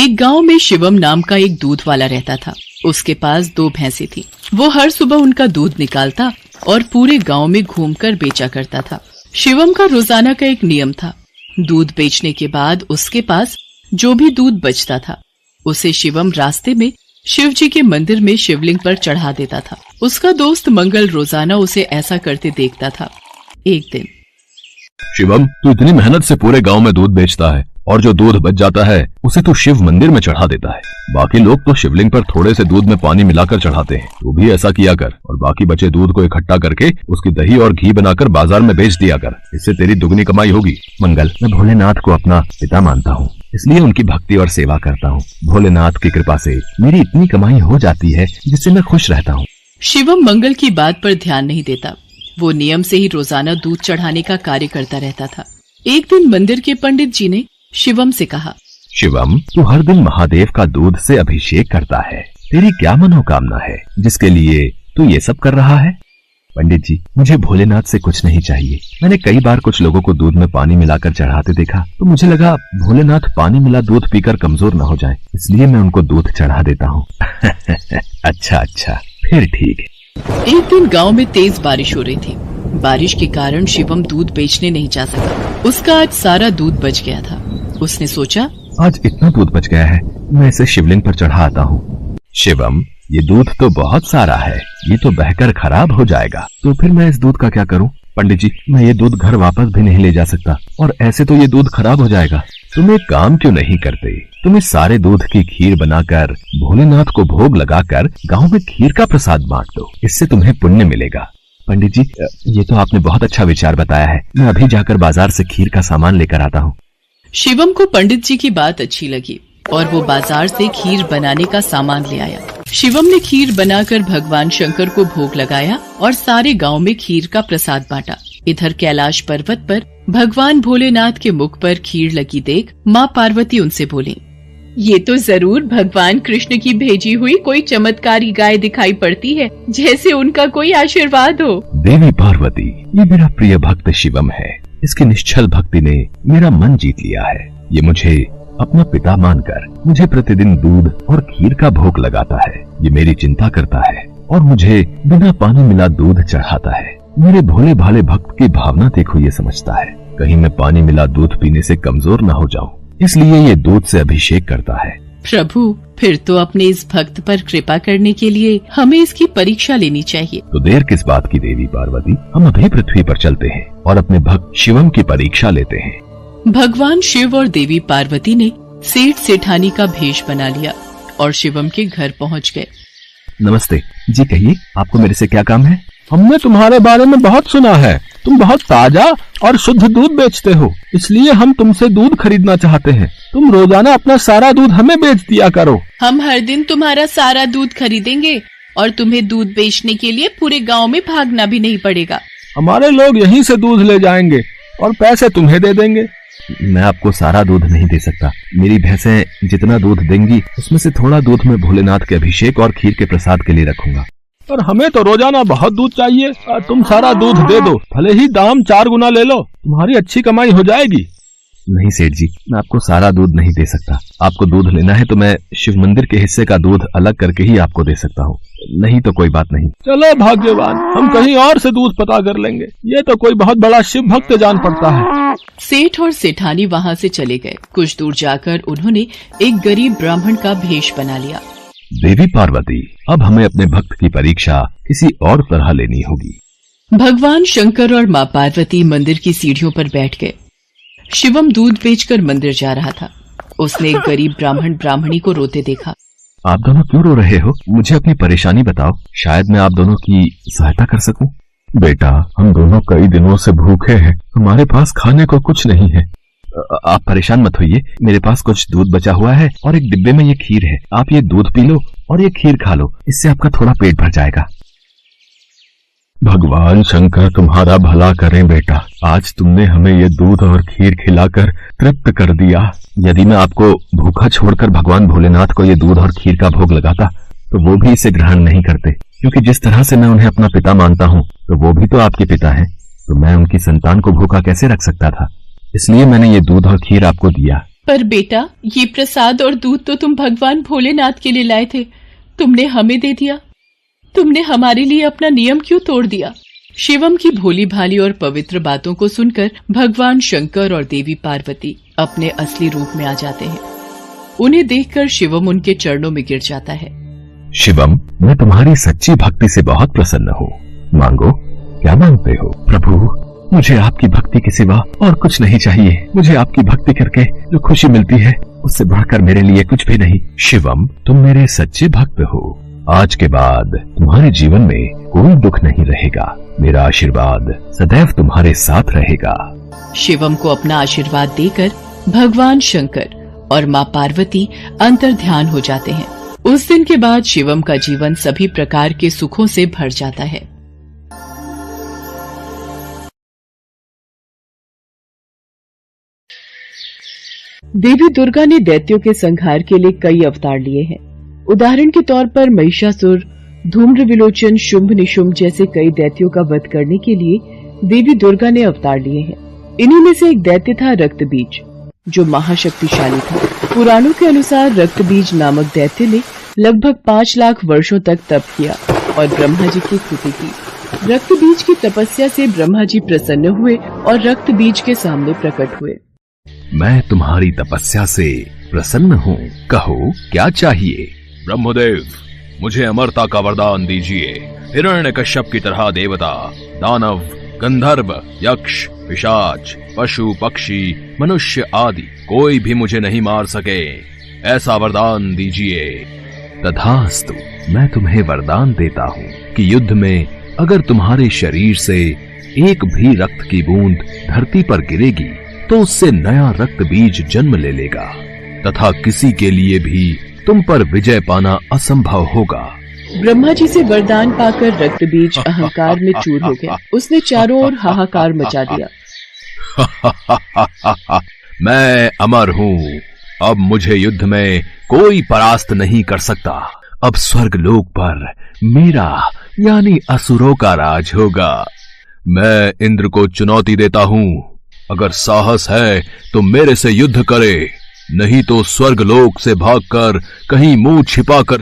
एक गांव में शिवम नाम का एक दूध वाला रहता था। उसके पास 2 भैंसें थी। वो हर सुबह उनका दूध निकालता और पूरे गांव में घूमकर बेचा करता था। शिवम का रोजाना का एक नियम था। दूध बेचने के बाद उसके पास जो भी दूध बचता था उसे शिवम रास्ते में शिव जी के मंदिर में शिवलिंग पर चढ़ा देता था। उसका दोस्त मंगल रोजाना उसे ऐसा करते देखता था। एक दिन, शिवम, तू इतनी मेहनत से पूरे गांव में दूध बेचता है और जो दूध बच जाता है उसे तू शिव मंदिर में चढ़ा देता है। बाकी लोग तो शिवलिंग पर थोड़े से दूध में पानी मिलाकर चढ़ाते हैं। तू भी ऐसा किया कर और बाकी बचे दूध को इकट्ठा करके उसकी दही और घी बनाकर बाजार में बेच दिया कर। इससे तेरी दुगनी कमाई होगी। मंगल, मैं भोलेनाथ को अपना पिता मानता हूँ, इसलिए उनकी भक्ति और सेवा करता हूँ। भोलेनाथ की कृपा से मेरी इतनी कमाई हो जाती है जिससे मैं खुश रहता हूँ। शिवम मंगल की बात पर ध्यान नहीं देता। वो नियम से ही रोजाना दूध चढ़ाने का कार्य करता रहता था। एक दिन मंदिर के पंडित जी ने शिवम से कहा, शिवम, तू हर दिन महादेव का दूध से अभिषेक करता है। तेरी क्या मनोकामना है जिसके लिए तू ये सब कर रहा है? पंडित जी, मुझे भोलेनाथ से कुछ नहीं चाहिए। मैंने कई बार कुछ लोगों को दूध में पानी मिलाकर चढ़ाते देखा तो मुझे लगा भोलेनाथ पानी मिला दूध पीकर कमजोर न हो जाए, इसलिए मैं उनको दूध चढ़ा देता हूँ। अच्छा, फिर ठीक है। एक दिन गांव में तेज बारिश हो रही थी। बारिश के कारण शिवम दूध बेचने नहीं जा सका। उसका आज सारा दूध बच गया था। उसने सोचा, आज इतना दूध बच गया है, मैं इसे शिवलिंग पर चढ़ा आता हूँ। शिवम, ये दूध तो बहुत सारा है, ये तो बहकर खराब हो जाएगा। तो फिर मैं इस दूध का क्या करूँ? पंडित जी, मैं ये दूध घर वापस भी नहीं ले जा सकता और ऐसे तो ये दूध खराब हो जाएगा। तुम एक काम क्यों नहीं करते? तुम इस सारे दूध की खीर बनाकर भोलेनाथ को भोग लगाकर गांव में खीर का प्रसाद बांट दो, इससे तुम्हें पुण्य मिलेगा। पंडित जी, ये तो आपने बहुत अच्छा विचार बताया है। मैं अभी जाकर बाजार से खीर का सामान लेकर आता हूँ। शिवम को पंडित जी की बात अच्छी लगी और वो बाजार से खीर बनाने का सामान ले आया। शिवम ने खीर बनाकर भगवान शंकर को भोग लगाया और सारे गांव में खीर का प्रसाद बांटा। इधर कैलाश पर्वत पर भगवान भोलेनाथ के मुख पर खीर लगी देख माँ पार्वती उनसे बोली, ये तो जरूर भगवान कृष्ण की भेजी हुई कोई चमत्कारी गाय दिखाई पड़ती है, जैसे उनका कोई आशीर्वाद हो। देवी पार्वती, ये मेरा प्रिय भक्त शिवम है। इसकी निश्चल भक्ति ने मेरा मन जीत लिया है। ये मुझे अपना पिता मानकर मुझे प्रतिदिन दूध और खीर का भोग लगाता है। ये मेरी चिंता करता है और मुझे बिना पानी मिला दूध चढ़ाता है। मेरे भोले भाले भक्त की भावना देखो, ये समझता है कहीं मैं पानी मिला दूध पीने से कमजोर न हो जाऊं, इसलिए ये दूध से अभिषेक करता है। प्रभु, फिर तो अपने इस भक्त पर कृपा करने के लिए हमें इसकी परीक्षा लेनी चाहिए। तो देर किस बात की देवी पार्वती, हम अभी पृथ्वी पर चलते हैं और अपने भक्त शिवम की परीक्षा लेते हैं। भगवान शिव और देवी पार्वती ने सेठ सेठानी का भेष बना लिया और शिवम के घर पहुंच गए। नमस्ते जी, कहिए आपको मेरे से क्या काम है? हमने तुम्हारे बारे में बहुत सुना है। तुम बहुत ताजा और शुद्ध दूध बेचते हो, इसलिए हम तुमसे दूध खरीदना चाहते हैं। तुम रोजाना अपना सारा दूध हमें बेच दिया करो। हम हर दिन तुम्हारा सारा दूध खरीदेंगे और तुम्हें दूध बेचने के लिए पूरे गांव में भागना भी नहीं पड़ेगा। हमारे लोग यहीं से दूध ले जाएंगे और पैसे तुम्हें दे देंगे। मैं आपको सारा दूध नहीं दे सकता। मेरी भैंसें जितना दूध देंगी उसमें से थोड़ा दूध मैं भोलेनाथ के अभिषेक और खीर के प्रसाद के लिए रखूंगा। पर हमें तो रोजाना बहुत दूध चाहिए। तुम सारा दूध दे दो, भले ही दाम 4 गुना ले लो, तुम्हारी अच्छी कमाई हो जाएगी। नहीं सेठ जी, मैं आपको सारा दूध नहीं दे सकता। आपको दूध लेना है तो मैं शिव मंदिर के हिस्से का दूध अलग करके ही आपको दे सकता हूँ, नहीं तो कोई बात नहीं। चलो भाग्यवान, हम कहीं और से दूध पता कर लेंगे। ये तो कोई बहुत बड़ा शिव भक्त जान पड़ता है। सेठ और सेठानी वहाँ से चले गए। कुछ दूर जाकर उन्होंने एक गरीब ब्राह्मण का भेष बना लिया। देवी पार्वती, अब हमें अपने भक्त की परीक्षा किसी और तरह लेनी होगी। भगवान शंकर और माँ पार्वती मंदिर की सीढ़ियों पर बैठ गए। शिवम दूध बेचकर मंदिर जा रहा था। उसने एक गरीब ब्राह्मण ब्राह्मणी को रोते देखा। आप दोनों क्यों रो रहे हो? मुझे अपनी परेशानी बताओ, शायद मैं आप दोनों की सहायता कर सकूं। बेटा, हम दोनों कई दिनों से भूखे हैं, हमारे पास खाने को कुछ नहीं है। आप परेशान मत होइए, मेरे पास कुछ दूध बचा हुआ है और एक डिब्बे में ये खीर है। आप ये दूध पी लो और ये खीर खा लो, इससे आपका थोड़ा पेट भर जाएगा। भगवान शंकर तुम्हारा भला करें बेटा, आज तुमने हमें ये दूध और खीर खिलाकर तृप्त कर दिया। यदि मैं आपको भूखा छोड़कर भगवान भोलेनाथ को ये दूध और खीर का भोग लगाता तो वो भी इसे ग्रहण नहीं करते, क्योंकि जिस तरह से मैं उन्हें अपना पिता मानता हूँ तो वो भी तो आपके पिता हैं। तो मैं उनकी संतान को भूखा कैसे रख सकता था? इसलिए मैंने ये दूध और खीर आपको दिया। पर बेटा, ये प्रसाद और दूध तो तुम भगवान भोलेनाथ के लिए लाए थे, तुमने हमें दे दिया। तुमने हमारे लिए अपना नियम क्यों तोड़ दिया? शिवम की भोली भाली और पवित्र बातों को सुनकर भगवान शंकर और देवी पार्वती अपने असली रूप में आ जाते हैं। उन्हें देखकर शिवम उनके चरणों में गिर जाता है। शिवम, मैं तुम्हारी सच्ची भक्ति से बहुत प्रसन्न हूँ। मांगो, क्या मांगते हो? प्रभु, मुझे आपकी भक्ति के सिवा और कुछ नहीं चाहिए। मुझे आपकी भक्ति करके जो खुशी मिलती है, उससे बढ़कर मेरे लिए कुछ भी नहीं। शिवम, तुम मेरे सच्चे भक्त हो। आज के बाद तुम्हारे जीवन में कोई दुख नहीं रहेगा। मेरा आशीर्वाद सदैव तुम्हारे साथ रहेगा। शिवम को अपना आशीर्वाद देकर भगवान शंकर और माँ पार्वती अंतर्ध्यान हो जाते हैं। उस दिन के बाद शिवम का जीवन सभी प्रकार के सुखों से भर जाता है। देवी दुर्गा ने दैत्यों के संहार के लिए कई अवतार लिए हैं। उदाहरण के तौर पर महिषासुर, धूम्र विलोचन, शुंभ निशुंभ जैसे कई दैत्यों का वध करने के लिए देवी दुर्गा ने अवतार लिए हैं। इन्हीं में से एक दैत्य था रक्तबीज, जो महाशक्तिशाली था। पुराणों के अनुसार रक्तबीज नामक दैत्य ने लगभग 5 लाख वर्षों तक तप किया और ब्रह्मा जी की स्तुति की। रक्तबीज की तपस्या से ब्रह्मा जी प्रसन्न हुए और रक्तबीज के सामने प्रकट हुए। मैं तुम्हारी तपस्या से प्रसन्न हूँ, कहो क्या चाहिए? ब्रह्मदेव, मुझे अमरता का वरदान दीजिए। हिरण्यकश्यप की तरह देवता, दानव, गंधर्व, यक्ष, पिशाच, पशु, पक्षी, मनुष्य आदि कोई भी मुझे नहीं मार सके, ऐसा वरदान दीजिए। तथास्तु, मैं तुम्हें वरदान देता हूँ कि युद्ध में अगर तुम्हारे शरीर से एक भी रक्त की बूंद धरती पर गिरेगी तो उससे नया रक्त बीज जन्म ले लेगा तथा किसी के लिए भी तुम पर विजय पाना असंभव होगा। ब्रह्मा जी से वरदान पाकर रक्तबीज अहंकार में चूर हो गया। उसने चारों ओर हाहाकार मचा दिया। मैं अमर हूँ, अब मुझे युद्ध में कोई परास्त नहीं कर सकता। अब स्वर्ग लोक पर मेरा यानी असुरों का राज होगा। मैं इंद्र को चुनौती देता हूँ, अगर साहस है तो मेरे से युद्ध करे, नहीं तो स्वर्ग लोक से भागकर कहीं मुंह छिपाकर